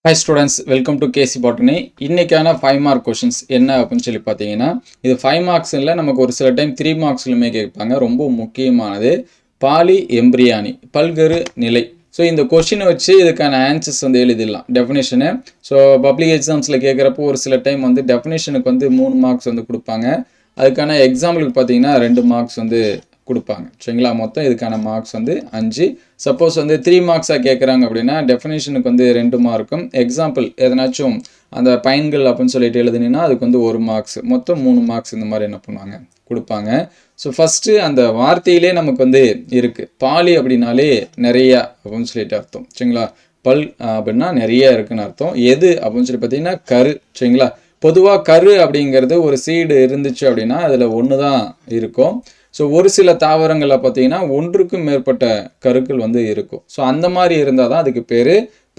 Hi students, welcome to KC Botany. இன்னைக்கான 5 mark questions என்ன அப்படின்னு சொல்லி பார்த்தீங்கன்னா, இது 5 marks இல்ல, நமக்கு ஒரு சில டைம் 3 marksலுமே கேட்பாங்க. ரொம்ப முக்கியமானது பாலி எம்பிரியானி, பல்கரு நிலை. ஸோ இந்த கொஷினை வச்சு இதுக்கான ஆன்சர்ஸ் வந்து எழுதிடலாம். டெஃபினேஷனு. ஸோ பப்ளிக் எக்ஸாம்ஸில் கேட்குறப்போ ஒரு சில டைம் வந்து டெஃபினேஷனுக்கு வந்து 3 மார்க்ஸ் வந்து கொடுப்பாங்க. அதுக்கான எக்ஸாம்பிளுக்கு பார்த்தீங்கன்னா 2 மார்க்ஸ் வந்து கொடுப்பாங்க. சரிங்களா? மொத்தம் இதுக்கான மார்க்ஸ் வந்து 5. சப்போஸ் வந்து 3 மார்க்ஸாக கேட்குறாங்க அப்படின்னா டெஃபினேஷனுக்கு வந்து 2 மார்க்கும், எக்ஸாம்பிள் எதனாச்சும் அந்த பயன்கள் அப்படின்னு சொல்லிட்டு எழுதுனீங்கன்னா அதுக்கு வந்து 1 மார்க்ஸ், மொத்தம் 3 மார்க்ஸ் இந்த மாதிரி என்ன பண்ணுவாங்க கொடுப்பாங்க. ஸோ ஃபஸ்ட்டு அந்த வார்த்தையிலே நமக்கு வந்து இருக்குது. பாலி அப்படின்னாலே நிறையா அப்படின்னு சொல்லிட்டு அர்த்தம். சரிங்களா? பல் அப்படின்னா நிறைய இருக்குன்னு அர்த்தம். எது அப்படின்னு சொல்லி பார்த்தீங்கன்னா கரு. சரிங்களா? பொதுவாக கரு அப்படிங்கிறது ஒரு சீடு இருந்துச்சு அப்படின்னா அதில் ஒன்று தான் இருக்கும். ஸோ ஒரு சில தாவரங்களில் பார்த்தீங்கன்னா ஒன்றுக்கும் மேற்பட்ட கருக்கள் வந்து இருக்கும். ஸோ அந்த மாதிரி இருந்தால் தான் அதுக்கு பேர்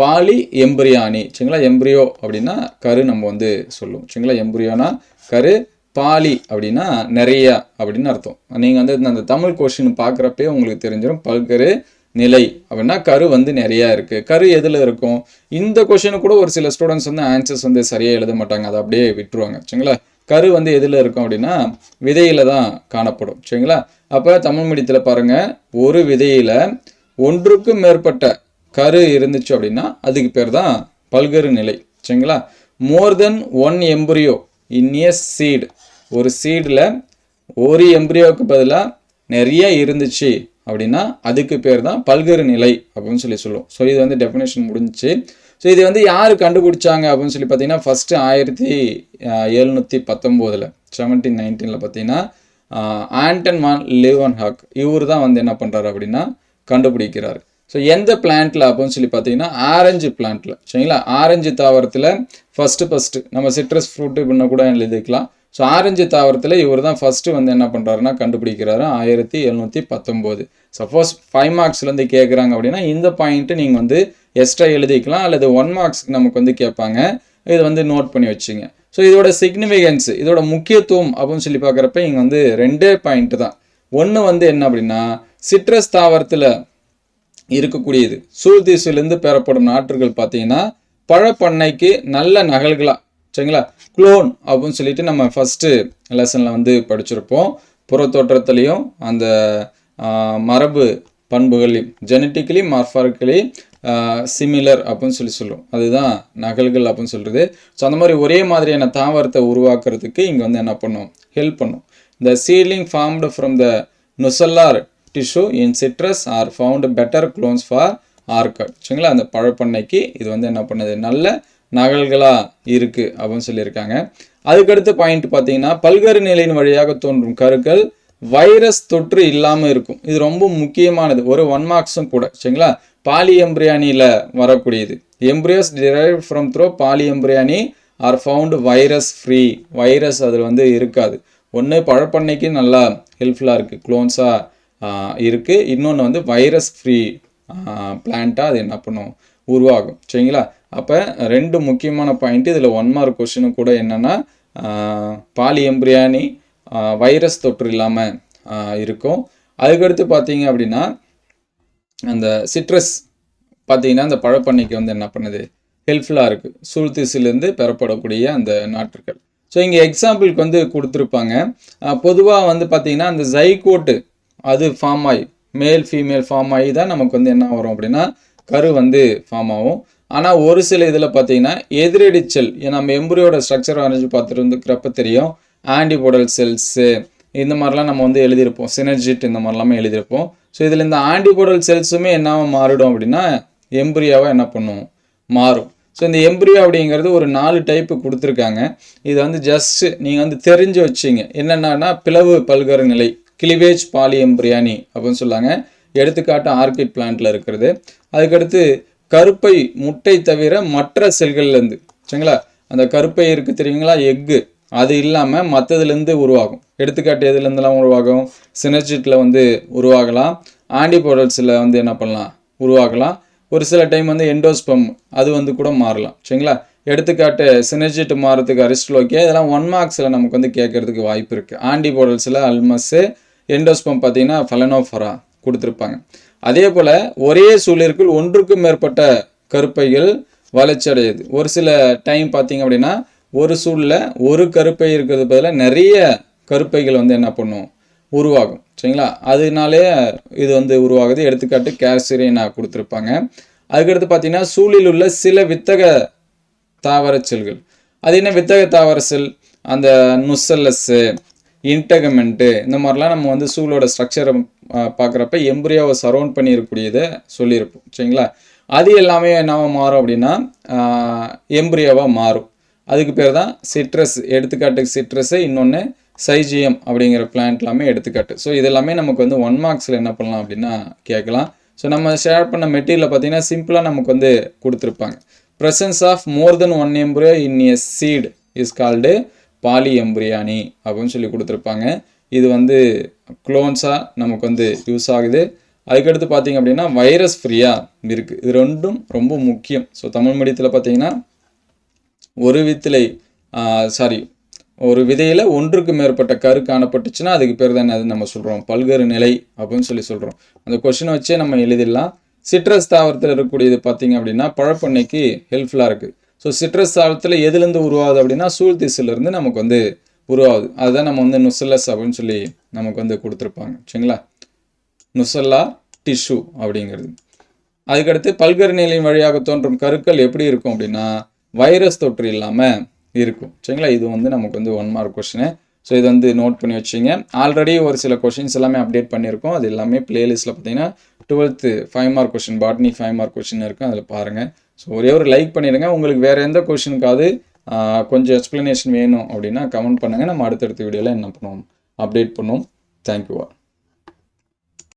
பாலி எம்பிரியானி. சரிங்களா? எம்பிரியோ அப்படின்னா கரு நம்ம வந்து சொல்லுவோம். சரிங்களா? எம்பிரியோனா கரு, பாலி அப்படின்னா நிறையா அப்படின்னு அர்த்தம். நீங்கள் வந்து அந்த தமிழ் கொஸ்டின் பார்க்குறப்பே உங்களுக்கு தெரிஞ்சிடும். பல்கரு நிலை அப்படின்னா கரு வந்து நிறையா இருக்குது. கரு எதில் இருக்கும்? இந்த கொஷினு கூட ஒரு சில ஸ்டூடெண்ட்ஸ் வந்து ஆன்சர்ஸ் வந்து சரியாக எழுத மாட்டாங்க, அதை அப்படியே விட்டுருவாங்க. சரிங்களா? கரு வந்து எதில் இருக்கும் அப்படின்னா விதையில தான் காணப்படும். சரிங்களா? அப்போ தமிழ் மீடியத்தில் பாருங்கள், ஒரு விதையில் ஒன்றுக்கும் மேற்பட்ட கரு இருந்துச்சு அப்படின்னா அதுக்கு பேர் தான் பல்கரு நிலை. சரிங்களா? மோர் தென் ஒன் எம்பிரியோ இன் ஏ சீடு, ஒரு சீடில் ஒரு எம்பிரியோவுக்கு பதிலாக நிறைய இருந்துச்சு அப்படின்னா அதுக்கு பேர் தான் பல்கரு நிலை அப்படின்னு சொல்லி சொல்லுவோம். ஸோ இது வந்து டெஃபினேஷன் முடிஞ்சிச்சு. ஸோ இது வந்து யார் கண்டுபிடிச்சாங்க அப்படின்னு சொல்லி பார்த்தீங்கன்னா ஃபஸ்ட்டு 1719 1719 பார்த்தீங்கன்னா ஆண்டன் வான் லிவன்ஹாக் இவர் தான் வந்து என்ன பண்ணுறாரு அப்படின்னா கண்டுபிடிக்கிறார். ஸோ எந்த பிளான்ட்டில் அப்படின்னு சொல்லி பார்த்தீங்கன்னா ஆரஞ்சு பிளான்ட்டில். சரிங்களா? ஆரஞ்சு தாவரத்தில் ஃபஸ்ட்டு நம்ம சிட்ரஸ் ஃப்ரூட்டு இப்படின்னா கூட எழுதிக்கலாம். ஸோ ஆரஞ்சு தாவரத்தில் இவர் தான் ஃபஸ்ட்டு வந்து என்ன பண்ணுறாருன்னா கண்டுபிடிக்கிறாரு 1719. சப்போஸ் 5 மார்க்ஸ்லேருந்து கேட்குறாங்க அப்படின்னா இந்த பாயிண்ட்டு நீங்கள் வந்து எக்ஸ்ட்ரா எழுதிக்கலாம், அல்லது 1 மார்க்ஸ்க்கு நமக்கு வந்து கேட்பாங்க. இதை வந்து நோட் பண்ணி வச்சுங்க. ஸோ இதோட சிக்னிஃபிகன்ஸ், இதோட முக்கியத்துவம் அப்படின்னு சொல்லி பார்க்குறப்ப இங்கே வந்து 2 பாயிண்ட்டு தான். ஒன்று வந்து என்ன அப்படின்னா சிட்ரஸ் தாவரத்தில் இருக்கக்கூடியது சூழ்தீசுலேருந்து பெறப்படும் நாற்றுகள் பார்த்தீங்கன்னா பழப்பண்ணைக்கு நல்ல நகல்களாக, சரிங்களா, குளோன் அப்படின்னு சொல்லிட்டு நம்ம ஃபஸ்ட்டு லெசனில் வந்து படிச்சிருப்போம். புறத்தோற்றத்துலேயும் அந்த மரபு பண்புகளையும் ஜெனட்டிக்கலி மார்ஃபாரிக்கலி சிமிலர் அப்படின்னு சொல்லுவோம். அதுதான் நகல்கள் அப்படின்னு சொல்கிறது. ஸோ அந்த மாதிரி ஒரே மாதிரியான தாவரத்தை உருவாக்குறதுக்கு இங்கே வந்து என்ன பண்ணும், ஹெல்ப் பண்ணும். The seedling formed from the nucellar tissue in citrus are found better clones for orchid. சரிங்களா? அந்த பழப்பண்ணைக்கு இது வந்து என்ன பண்ணுது, நல்ல நகல்களாக இருக்குது அப்படின்னு சொல்லியிருக்காங்க. அதுக்கடுத்த பாயிண்ட் பார்த்தீங்கன்னா பல்கரு நிலையின் வழியாக தோன்றும் கருக்கள் வைரஸ் தொற்று இல்லாமல் இருக்கும். இது ரொம்ப முக்கியமானது, ஒரு 1 மார்க்ஸும் கூட. சரிங்களா? பாலி எம்பிரியானியில் வரக்கூடியது. Embryos derived from through polyembryony are found virus free. Virus அதில் வந்து இருக்காது. ஒன்று பழப்பண்ணைக்கு நல்லா ஹெல்ப்ஃபுல்லாக இருக்குது, க்ளோன்ஸாக இருக்குது. இன்னொன்று வந்து வைரஸ் ஃப்ரீ பிளான்ட்டாக அது என்ன பண்ணும், உருவாகும். சரிங்களா? அப்போ 2 முக்கியமான பாயிண்ட் இதில் 1 மார்க் கொஸ்டினும் கூட என்னென்னா பாலி எம்பிரியானி வைரஸ் தொற்று இல்லாமல் இருக்கும். அதுக்கடுத்து பார்த்தீங்க அப்படின்னா அந்த சிட்ரஸ் பார்த்தீங்கன்னா அந்த பழப்பண்ணைக்கு வந்து என்ன பண்ணுது, ஹெல்ப்ஃபுல்லாக இருக்குது, சூழ்தீசிலேருந்து பெறப்படக்கூடிய அந்த நாற்றுக்கள். ஸோ இங்கே எக்ஸாம்பிளுக்கு வந்து கொடுத்துருப்பாங்க. பொதுவாக வந்து பார்த்தீங்கன்னா அந்த ஜைகோட்டு அது ஃபார்ம் ஆகி மேல் ஃபீமேல் ஃபார்ம் ஆகி தான் நமக்கு வந்து என்ன வரும் அப்படின்னா கரு வந்து ஃபார்ம் ஆகும். ஆனால் ஒரு சில இதில் பார்த்தீங்கன்னா எதிரடி செல், நம்ம எம்பரியோட ஸ்ட்ரக்சர் வரைஞ்சி பார்த்துட்டு வந்துக்கிறப்ப தெரியும், ஆன்டிபோடல் செல்ஸு இந்த மாதிரிலாம் நம்ம வந்து எழுதியிருப்போம், சினர்ஜிட் இந்த மாதிரிலாமே எழுதியிருப்போம். ஸோ இதில் இந்த ஆன்டிபோடல் செல்ஸுமே என்னவா மாறிடும் அப்படின்னா எம்பரியாவாக என்ன பண்ணும், மாறும். ஸோ இந்த எம்பரியோ அப்படிங்கிறது ஒரு 4 டைப்பு கொடுத்துருக்காங்க. இது வந்து ஜஸ்ட்டு நீங்கள் வந்து தெரிஞ்சு வச்சிங்க. என்னென்னா பிளவு பல்கரு நிலை, கிளிவேஜ் பாலி எம்பிரியானி அப்படின்னு சொல்லாங்க. எடுத்துக்காட்டு ஆர்கிட் பிளான்ட்டில் இருக்கிறது. அதுக்கடுத்து கருப்பை முட்டை தவிர மற்ற செல்கள்லேருந்து, சரிங்களா, அந்த கருப்பை இருக்குது தெரியுங்களா, எக்கு, அது இல்லாமல் மற்றதுலேருந்து உருவாகும். எடுத்துக்காட்டு எதுலேருந்துலாம் உருவாகும், சினர்ஜிட்டில் வந்து உருவாகலாம், ஆன்டிபோடல்ஸில் வந்து என்ன பண்ணலாம், உருவாகலாம். ஒரு சில டைம் வந்து எண்டோஸ்பம் அது வந்து கூட மாறலாம். சரிங்களா? எடுத்துக்காட்டு சினர்ஜிட் மாறதுக்கு அரிஸ்டலோக்கியா, இதெல்லாம் 1 மார்க்ஸில் நமக்கு வந்து கேட்கறதுக்கு வாய்ப்பு இருக்குது. ஆன்டிபோடல்ஸில் அல்மஸ்ஸு, எண்டோஸ்பம் பார்த்தீங்கன்னா ஃபலனோஃபரா கொடுத்துருப்பாங்க. அதே போல் ஒரே சூழலுக்குள் ஒன்றுக்கும் மேற்பட்ட கருப்பைகள் வளர்ச்சி அடையுது. ஒரு சில டைம் பார்த்தீங்க அப்படின்னா ஒரு சூழில் ஒரு கருப்பை இருக்கிறது பதிலாக நிறைய கருப்பைகள் வந்து என்ன பண்ணும், உருவாகும். சரிங்களா, அதனாலே இது வந்து உருவாகுது. எடுத்துக்காட்டு கேசரினா கொடுத்துருப்பாங்க. அதுக்கடுத்து பார்த்தீங்கன்னா சூழில் உள்ள சில வித்தக தாவர செல்கள். அது என்ன வித்தக தாவர செல், அந்த நுசல்லஸ்ஸு, இன்டகமெண்ட்டு, இந்த மாதிரிலாம் நம்ம வந்து சூழலோட ஸ்ட்ரக்சரை பார்க்குறப்ப எம்பிரியோவை சரௌண்ட் பண்ணி இருக்கக்கூடியதை சொல்லியிருப்போம். சரிங்களா, அது எல்லாமே என்னவா மாறும் அப்படின்னா எம்பிரியோவாக மாறும். அதுக்கு பேர் தான் சிட்ரஸ். எடுத்துக்காட்டுக்கு சிட்ரஸு, இன்னொன்று சைஜியம் அப்படிங்கிற பிளான்ட் எல்லாமே எடுத்துக்காட்டு. ஸோ இது எல்லாமே நமக்கு வந்து 1 மார்க்ஸில் என்ன பண்ணலாம் அப்படின்னா கேட்கலாம். ஸோ நம்ம ஷேர் பண்ண மெட்டீரியலை பார்த்தீங்கன்னா சிம்பிளாக நமக்கு வந்து கொடுத்துருப்பாங்க. Presence of more than 1 embryo in a seed is called polyembryony அப்படின்னு சொல்லி கொடுத்துருப்பாங்க. இது வந்து க்ளோன்ஸாக நமக்கு வந்து யூஸ் ஆகுது. அதுக்கடுத்து பார்த்தீங்க அப்படின்னா வைரஸ் ஃப்ரீயாக இருக்குது. இது ரெண்டும் ரொம்ப முக்கியம். ஸோ தமிழ் மீடியத்தில் பார்த்தீங்கன்னா ஒரு விதையில் ஒன்றுக்கு மேற்பட்ட கரு காணப்பட்டுச்சுன்னா அதுக்கு பேர் தான் அது நம்ம சொல்கிறோம் பல்கரு நிலை அப்படின்னு சொல்லி சொல்கிறோம். அந்த கொஷினை வச்சே நம்ம எழுதிடலாம். சிட்ரஸ் தாவரத்தில் இருக்கக்கூடியது பார்த்தீங்க அப்படின்னா பழப்பண்ணைக்கு ஹெல்ப்ஃபுல்லாக இருக்குது. ஸோ சிட்ரஸ் தாவரத்தில் எதுலேருந்து உருவாகுது அப்படின்னா சூழ்திசிலிருந்து நமக்கு வந்து உருவாகுது. அதுதான் நம்ம வந்து நுசல்லஸ் அப்படின்னு சொல்லி நமக்கு வந்து கொடுத்துருப்பாங்க. சரிங்களா, நுசல்லா டிஷ்யூ அப்படிங்கிறது. அதுக்கடுத்து பல்கரு நிலையின் வழியாக தோன்றும் கருக்கள் எப்படி இருக்கும் அப்படின்னா வைரஸ் தொற்று இல்லாமல் இருக்கும். சரிங்களா, இது வந்து நமக்கு வந்து 1 மார்க் கொஷினு. ஸோ இது வந்து நோட் பண்ணி வச்சிங்க. ஆல்ரெடி ஒரு சில கொஷின்ஸ் எல்லாமே அப்டேட் பண்ணியிருக்கோம். அது எல்லாமே பிளேலிஸ்ட்டில் பார்த்தீங்கன்னா 12th 5 mark question, botany 5 mark question இருக்கும், அதில் பாருங்கள். ஸோ ஒரே ஒரு லைக் பண்ணிடுங்க. உங்களுக்கு வேறு எந்த கொஷினுக்காவது கொஞ்சம் எக்ஸ்ப்ளனேஷன் வேணும் அப்படின்னா கமெண்ட் பண்ணுங்கள். நம்ம அடுத்தடுத்த வீடியோவில் என்ன பண்ணுவோம், அப்டேட் பண்ணுவோம். தேங்க்யூ.